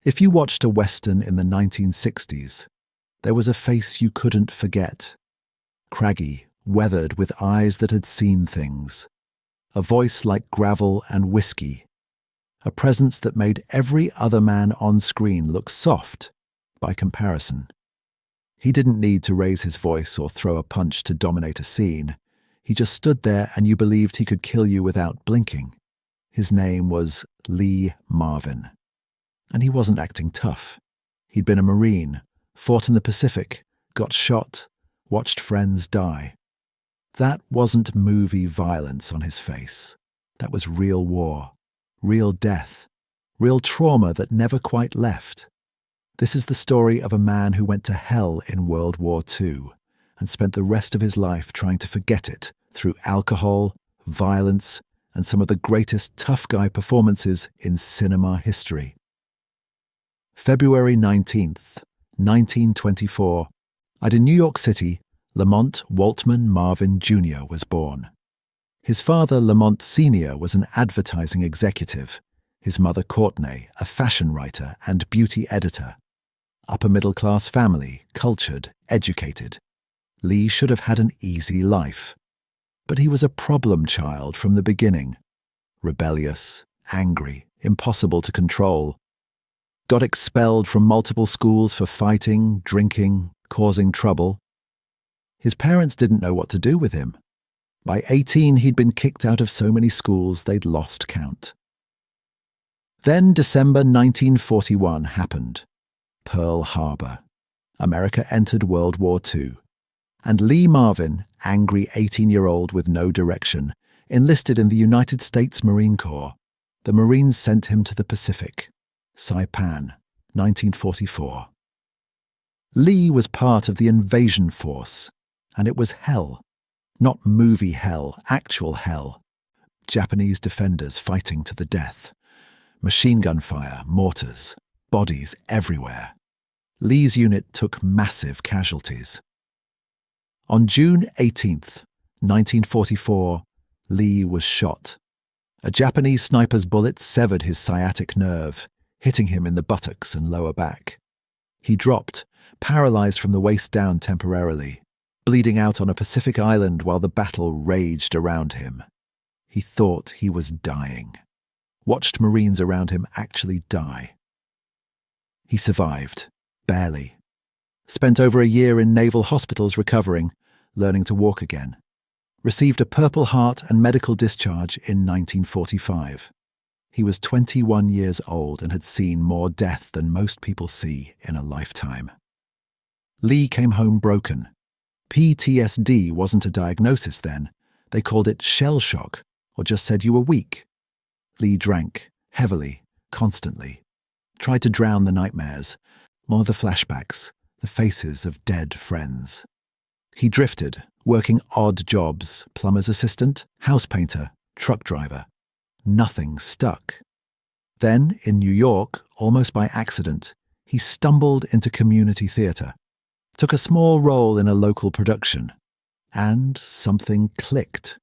If you watched a Western in the 1960s, there was a face you couldn't forget. Craggy, weathered with eyes that had seen things. A voice like gravel and whiskey. A presence that made every other man on screen look soft by comparison. He didn't need to raise his voice or throw a punch to dominate a scene. He just stood there and you believed he could kill you without blinking. His name was Lee Marvin. And he wasn't acting tough. He'd been a Marine, fought in the Pacific, got shot, watched friends die. That wasn't movie violence on his face. That was real war, real death, real trauma that never quite left. This is the story of a man who went to hell in World War II and spent the rest of his life trying to forget it through alcohol, violence, and some of the greatest tough guy performances in cinema history. February 19th, 1924, at in New York City, Lamont Waltman Marvin Jr. was born. His father, Lamont Sr., was an advertising executive. His mother, Courtney, a fashion writer and beauty editor. Upper-middle-class family, cultured, educated. Lee should have had an easy life. But he was a problem child from the beginning. Rebellious, angry, impossible to control. Got expelled from multiple schools for fighting, drinking, causing trouble. His parents didn't know what to do with him. By 18, he'd been kicked out of so many schools they'd lost count. Then December 1941 happened. Pearl Harbor. America entered World War II. And Lee Marvin, angry 18-year-old with no direction, enlisted in the United States Marine Corps. The Marines sent him to the Pacific. Saipan, 1944. Lee was part of the invasion force, and it was hell. Not movie hell, actual hell. Japanese defenders fighting to the death. Machine gun fire, mortars, bodies everywhere. Lee's unit took massive casualties. On June 18th, 1944, Lee was shot. A Japanese sniper's bullet severed his sciatic nerve, hitting him in the buttocks and lower back. He dropped, paralyzed from the waist down temporarily, bleeding out on a Pacific island while the battle raged around him. He thought he was dying. Watched Marines around him actually die. He survived, barely. Spent over a year in naval hospitals recovering, learning to walk again. Received a Purple Heart and medical discharge in 1945. He was 21 years old and had seen more death than most people see in a lifetime. Lee came home broken. PTSD wasn't a diagnosis then. They called it shell shock, or just said you were weak. Lee drank, heavily, constantly. Tried to drown the nightmares, more the flashbacks, the faces of dead friends. He drifted, working odd jobs, plumber's assistant, house painter, truck driver. Nothing stuck. Then, in New York, almost by accident, he stumbled into community theater, took a small role in a local production, and something clicked.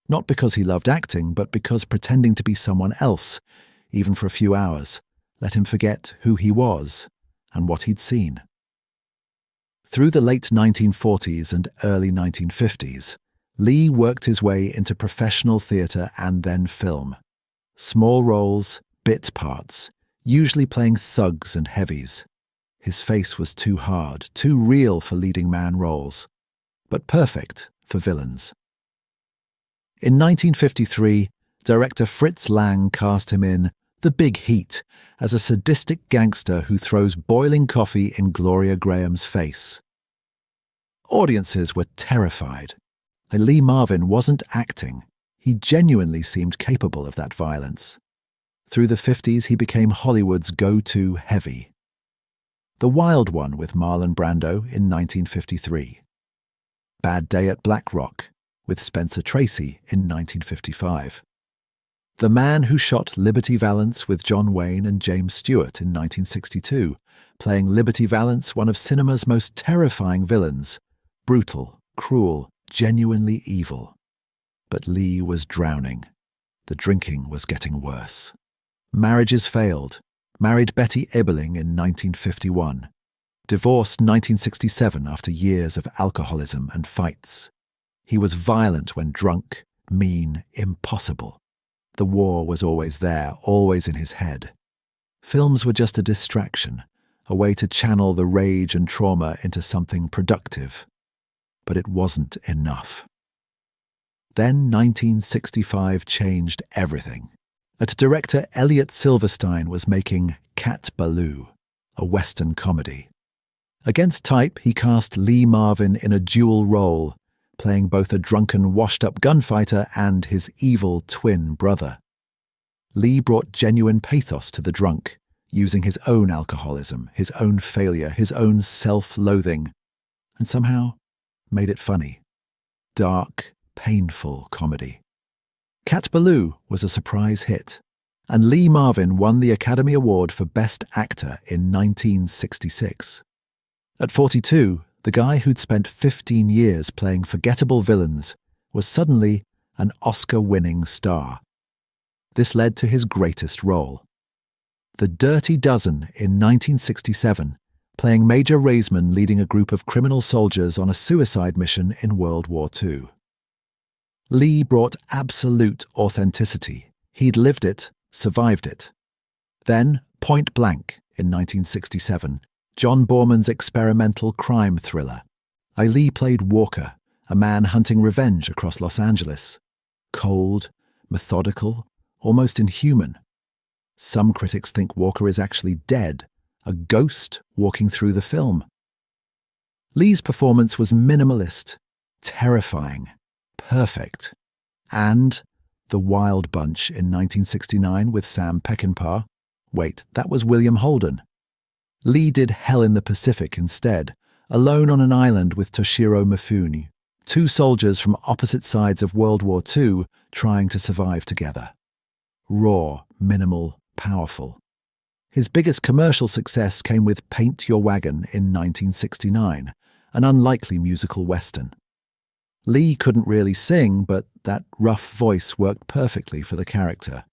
Not because he loved acting, but because pretending to be someone else, even for a few hours, let him forget who he was and what he'd seen. Through the late 1940s and early 1950s, Lee worked his way into professional theatre and then film. Small roles, bit parts, usually playing thugs and heavies. His face was too hard, too real for leading man roles, but perfect for villains. In 1953, director Fritz Lang cast him in The Big Heat as a sadistic gangster who throws boiling coffee in Gloria Grahame's face. Audiences were terrified. Lee Marvin wasn't acting. He genuinely seemed capable of that violence. Through the 50s, he became Hollywood's go-to heavy. The Wild One with Marlon Brando in 1953. Bad Day at Black Rock with Spencer Tracy in 1955. The Man Who Shot Liberty Valance with John Wayne and James Stewart in 1962, playing Liberty Valance, one of cinema's most terrifying villains. Brutal, cruel, genuinely evil. But Lee was drowning. The drinking was getting worse. Marriages failed. Married Betty Ebeling in 1951. Divorced 1967 after years of alcoholism and fights. He was violent when drunk, mean, impossible. The war was always there, always in his head. Films were just a distraction, a way to channel the rage and trauma into something productive. But it wasn't enough. Then 1965 changed everything. Director Elliot Silverstein was making Cat Ballou, a Western comedy. Against type, he cast Lee Marvin in a dual role, playing both a drunken, washed-up gunfighter and his evil twin brother. Lee brought genuine pathos to the drunk, using his own alcoholism, his own failure, his own self-loathing, and somehow made it funny. Dark, painful comedy. Cat Ballou was a surprise hit, and Lee Marvin won the Academy Award for Best Actor in 1966. At 42, the guy who'd spent 15 years playing forgettable villains was suddenly an Oscar-winning star. This led to his greatest role. The Dirty Dozen in 1967, playing Major Reisman leading a group of criminal soldiers on a suicide mission in World War II. Lee brought absolute authenticity. He'd lived it, survived it. Then, Point Blank in 1967, John Borman's experimental crime thriller. Lee played Walker, a man hunting revenge across Los Angeles. Cold, methodical, almost inhuman. Some critics think Walker is actually dead, a ghost walking through the film. Lee's performance was minimalist, terrifying, perfect. And The Wild Bunch in 1969 with Sam Peckinpah. Wait, that was William Holden. Lee did Hell in the Pacific instead, alone on an island with Toshiro Mifune, two soldiers from opposite sides of World War II trying to survive together. Raw, minimal, powerful. His biggest commercial success came with Paint Your Wagon in 1969, an unlikely musical western. Lee couldn't really sing, but that rough voice worked perfectly for the character.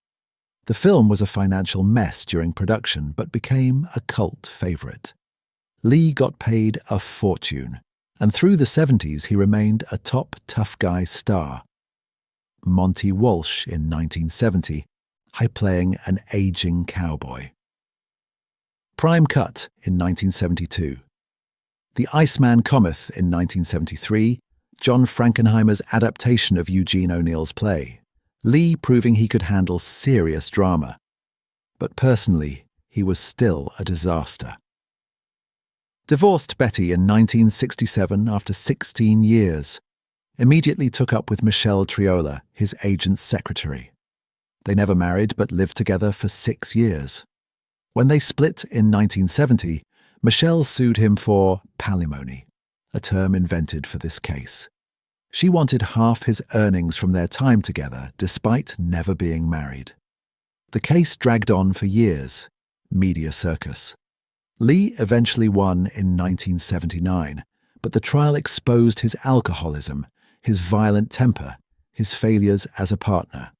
The film was a financial mess during production, but became a cult favorite. Lee got paid a fortune, and through the 70s he remained a top tough guy star. Monte Walsh in 1970, playing an aging cowboy. Prime Cut in 1972. The Iceman Cometh in 1973, John Frankenheimer's adaptation of Eugene O'Neill's play. Lee proving he could handle serious drama. But personally, he was still a disaster. Divorced Betty in 1967 after 16 years. Immediately took up with Michelle Triola, his agent's secretary. They never married but lived together for 6 years. When they split in 1970, Michelle sued him for palimony, a term invented for this case. She wanted half his earnings from their time together, despite never being married. The case dragged on for years. Media circus. Lee eventually won in 1979, but the trial exposed his alcoholism, his violent temper, his failures as a partner.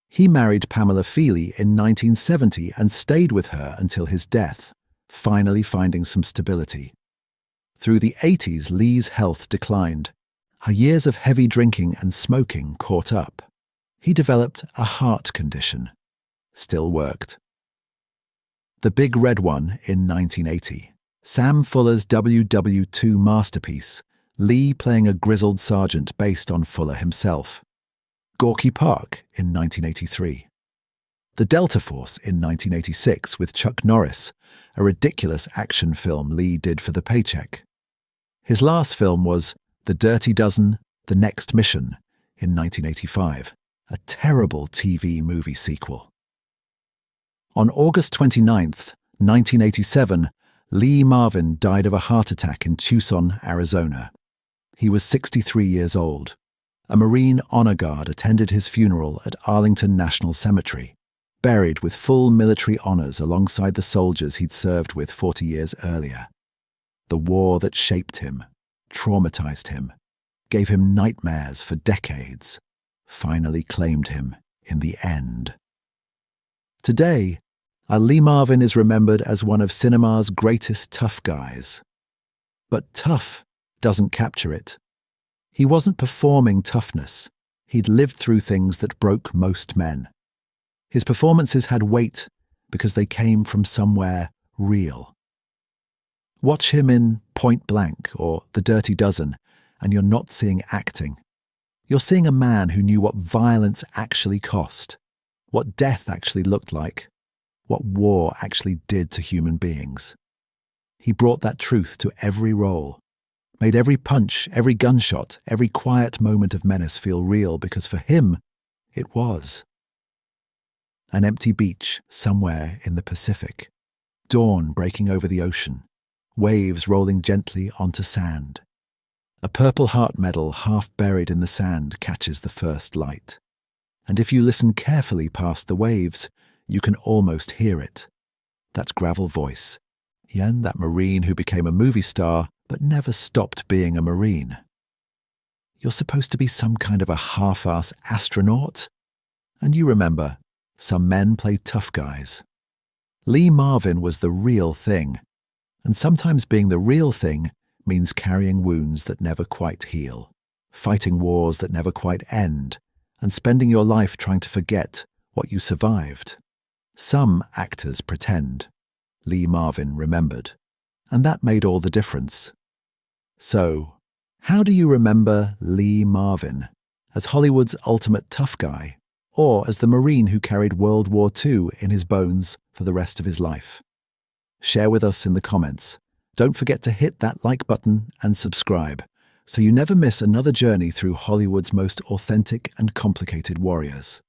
He married Pamela Feeley in 1970 and stayed with her until his death, finally finding some stability. Through the 80s, Lee's health declined. Her years of heavy drinking and smoking caught up. He developed a heart condition. Still worked. The Big Red One in 1980. Sam Fuller's WW2 masterpiece, Lee playing a grizzled sergeant based on Fuller himself. Gorky Park in 1983. The Delta Force in 1986 with Chuck Norris, a ridiculous action film Lee did for the paycheck. His last film was The Dirty Dozen, The Next Mission in 1985, a terrible TV movie sequel. On August 29, 1987, Lee Marvin died of a heart attack in Tucson, Arizona. He was 63 years old. A Marine honor guard attended his funeral at Arlington National Cemetery, buried with full military honors alongside the soldiers he'd served with 40 years earlier. The war that shaped him, traumatized him, gave him nightmares for decades, finally claimed him in the end. Today, Lee Marvin is remembered as one of cinema's greatest tough guys. But tough doesn't capture it. He wasn't performing toughness. He'd lived through things that broke most men. His performances had weight because they came from somewhere real. Watch him in Point Blank or The Dirty Dozen, and you're not seeing acting. You're seeing a man who knew what violence actually cost, what death actually looked like, what war actually did to human beings. He brought that truth to every role, made every punch, every gunshot, every quiet moment of menace feel real because for him, it was. An empty beach somewhere in the Pacific, dawn breaking over the ocean, waves rolling gently onto sand. A Purple Heart medal half buried in the sand catches the first light. And if you listen carefully past the waves, you can almost hear it. That gravel voice. Yen, that Marine who became a movie star but never stopped being a Marine. You're supposed to be some kind of a half-ass astronaut? And you remember, some men play tough guys. Lee Marvin was the real thing. And sometimes being the real thing means carrying wounds that never quite heal, fighting wars that never quite end, and spending your life trying to forget what you survived. Some actors pretend. Lee Marvin remembered. And that made all the difference. So, how do you remember Lee Marvin? As Hollywood's ultimate tough guy, or as the Marine who carried World War II in his bones for the rest of his life? Share with us in the comments. Don't forget to hit that like button and subscribe, so you never miss another journey through Hollywood's most authentic and complicated warriors.